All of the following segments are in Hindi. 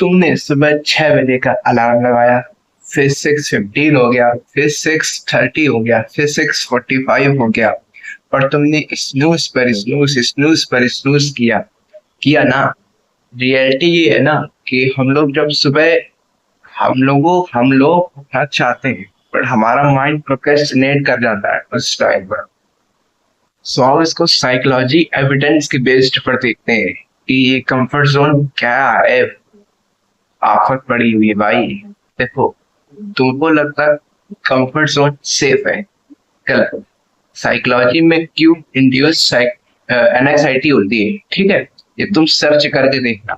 तुमने सुबह 6 बजे का अलार्म लगाया, फिर 6:15 हो गया, फिर 6:30 हो गया, फिर 6:45 हो गया, और तुमने स्नूज पर स्नूज स्नूज पर स्नूज किया किया ना। रियलिटी ये है ना कि हम लोग जब सुबह हम लोग उठना चाहते हैं, पर हमारा माइंड प्रोक्रेस्टिनेट कर जाता है उस टाइम पर। सो हम इसको साइकोलॉजी एविडेंस के बेस्ड पर देखते हैं कि ये कंफर्ट जोन क्या है। आफत पड़ी हुई है भाई। देखो, तुमको लगता है कंफर्ट जोन सेफ है, गलत। साइकोलॉजी में क्यों इंड्यूस एनएक्साइटी होती है, ठीक है, ये तुम सर्च करके देखना।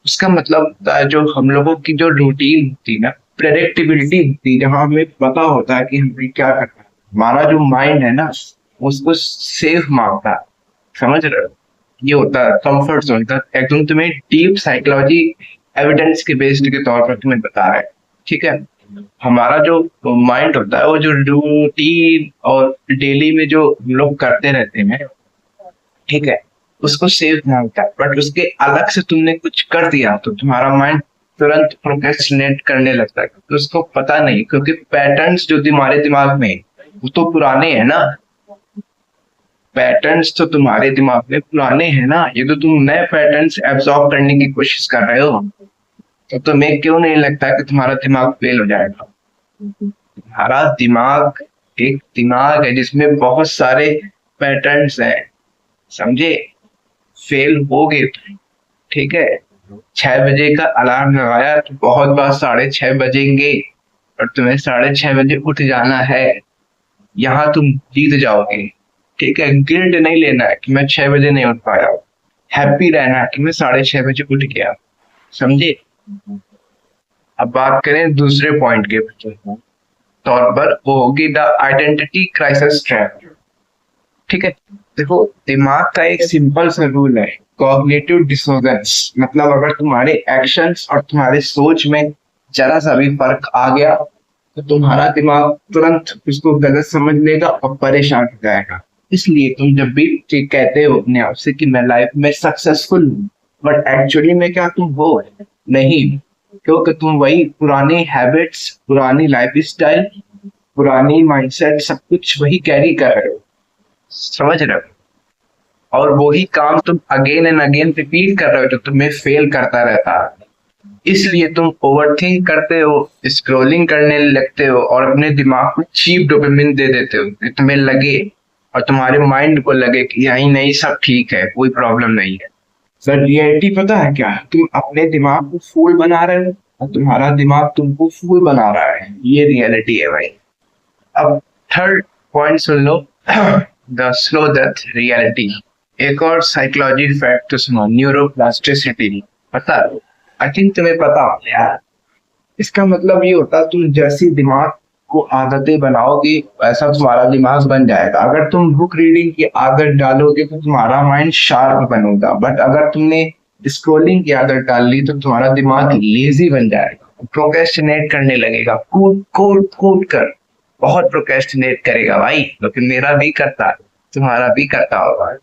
उसका मतलब होता है जो हम लोगों की जो रूटीन होती है ना, प्रेडिक्टेबिलिटी होती है, जहाँ हमें पता होता है कि हमें क्या करना है। हमारा जो माइंड है ना, उसको सेफ मांगता है। समझ रहे हो? ये होता है कंफर्ट जोन का। एकदम तुम्हें डीप साइकोलॉजी एविडेंस के बेस्ड के तौर पर तुम्हें बता रहा है, ठीक है। हमारा जो माइंड होता है, वो जो रूटीन और डेली में जो हम लोग करते रहते हैं, ठीक है, उसको सेव मांगता है। बट उसके अलग से तुमने कुछ कर दिया तो तुम्हारा माइंड तुरंत प्रोक्रेस्टिनेट करने लगता है, तो उसको पता नहीं, क्योंकि पैटर्न्स जो तुम्हारे दिमाग में वो तो पुराने हैं ना। पैटर्न्स तो तुम्हारे दिमाग में पुराने हैं ना। ये तो तुम नए पैटर्न्स एब्जॉर्ब करने की कोशिश कर रहे हो, तो तुम्हें क्यों नहीं लगता कि तुम्हारा दिमाग फेल हो जाएगा? तुम्हारा दिमाग एक दिमाग है जिसमें बहुत सारे पैटर्न्स हैं, समझे? फेल हो गए, ठीक है। 6 बजे का अलार्म लगाया तो बहुत बार 6:30 बजेंगे, और तुम्हें 6:30 बजे उठ जाना है। यहाँ तुम जीत जाओगे, ठीक है। गिल्ट नहीं लेना है कि मैं 6 बजे नहीं उठ पाया, हैप्पी रहना है कि मैं 6:30 बजे उठ गया, समझे? अब बात करें दूसरे पॉइंट के तौर पर, वो होगी द आइडेंटिटी क्राइसिस ट्रैप, ठीक है। देखो, दिमाग का एक सिंपल सा रूल है, कॉग्निटिव डिसोनेंस। मतलब अगर तुम्हारे एक्शंस और तुम्हारे सोच में जरा सा भी फर्क आ गया तो तुम्हारा दिमाग तुरंत उसको गलत समझ लेगा और परेशान हो जाएगा। इसलिए तुम जब भी कहते हो अपने आप से कि मैं लाइफ में सक्सेसफुल हूँ, बट एक्चुअली में क्या तुम हो? नहीं, क्योंकि तुम वही पुरानी हैबिट्स, पुरानी लाइफ स्टाइल, पुरानी माइंडसेट, सब कुछ वही कैरी कर रहे हो, समझ रहे हो? और वही काम तुम अगेन एंड अगेन रिपीट कर रहे हो, जो तुम्हें फेल करता रहता है। इसलिए तुम ओवरथिंक करते हो, स्क्रोलिंग करने लगते हो, और अपने दिमाग को चीप डोपामिन दे देते हो कि तुम्हें लगे, और तुम्हारे माइंड को लगे कि यही नहीं, सब ठीक है, कोई प्रॉब्लम नहीं है। सर, रियलिटी पता है क्या? तुम अपने दिमाग को फूल बना रहे हो और तुम्हारा दिमाग तुमको फूल बना रहा है। ये रियलिटी है भाई। अब third point soon low, the slow death reality. एक और साइकोलॉजी फैक्ट तो सुनो, न्यूरोप्लास्टिसिटी। पता है? आई थिंक तुम्हें पता होगा यार। इसका मतलब ये होता है, तुम जैसी दिमाग को आदतें बनाओगे वैसा तुम्हारा दिमाग बन जाएगा। अगर तुम बुक रीडिंग की आदत डालोगे तो तुम्हारा माइंड शार्प बनेगा, बट अगर तुमने स्क्रोलिंग की आदत डाल ली तो तुम्हारा दिमाग लेजी बन जाएगा, प्रोक्रेस्टिनेट करने लगेगा, कूद कूद कूद कर बहुत प्रोक्रेस्टिनेट करेगा भाई। लेकिन मेरा भी करता है, तुम्हारा भी करता होगा।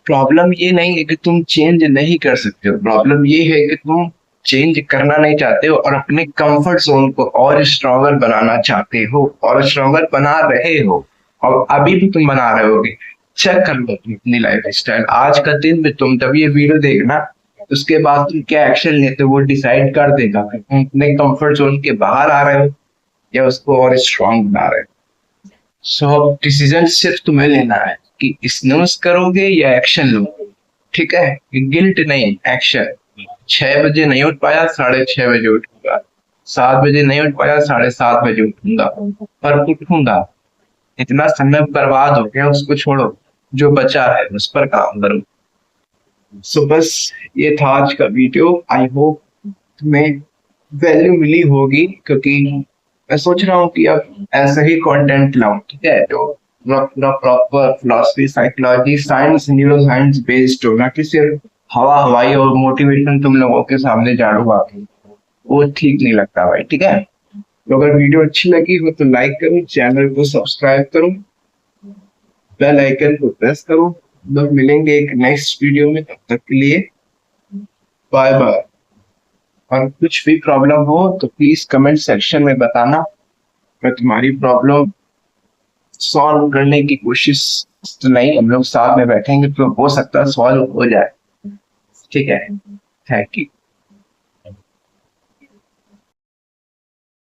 प्रॉब्लम ये नहीं है कि तुम चेंज नहीं कर सकते हो, प्रॉब्लम ये है कि तुम चेंज करना नहीं चाहते हो और अपने कंफर्ट जोन को और स्ट्रॉन्गर बनाना चाहते हो, और स्ट्रॉन्गर बना रहे हो, और अभी भी तुम बना रहे होगे। चेक कर लो अपनी लाइफ स्टाइल। आज का दिन में तुम जब ये वीडियो देखना, उसके बाद तुम क्या एक्शन लेते हो वो डिसाइड कर देगा कि तुम अपने कंफर्ट जोन के बाहर आ रहे हो या उसको और स्ट्रॉन्ग बना रहे हो। सो अब डिसीजन सिर्फ तुम्हें लेना है कि स्नूज करोगे या एक्शन लोगे, ठीक है। गिल्ट नहीं, एक्शन। 6 बजे नहीं उठ पाया, 6:30 बजे उठूंगा। 7 बजे नहीं उठ पाया, 7:30 बजे उठूंगा, पर उठूंगा। इतना समय बर्बाद हो गया, उसको छोड़ो, जो बचा है उस पर काम करो। सो बस ये था आज का वीडियो। आई होप तुम्हें वैल्यू मिली होगी, क्योंकि मैं सोच रहा हूँ कि अब ऐसा ही कंटेंट लाऊं, ठीक है, जो पूरा proper philosophy, psychology, science, neuro science based हो, ना कि सिर्फ हवा हवाई और मोटिवेशन तुम लोगों के सामने झाड़ू आके। वो ठीक नहीं लगता भाई, ठीक है। तो अगर वीडियो अच्छी लगी हो तो लाइक करो, चैनल को सब्सक्राइब करो, बेल आइकन को प्रेस करो। लोग मिलेंगे एक नेक्स्ट वीडियो में, तब तक के लिए बाय बाय। और कुछ भी प्रॉब्लम हो तो प्लीज कमेंट सेक्शन में बताना, मैं तुम्हारी प्रॉब्लम सॉल्व करने की कोशिश, तो नहीं हम लोग साथ में बैठेंगे तो हो सकता है सॉल्व हो जाए। ठीक है, थैंक यू।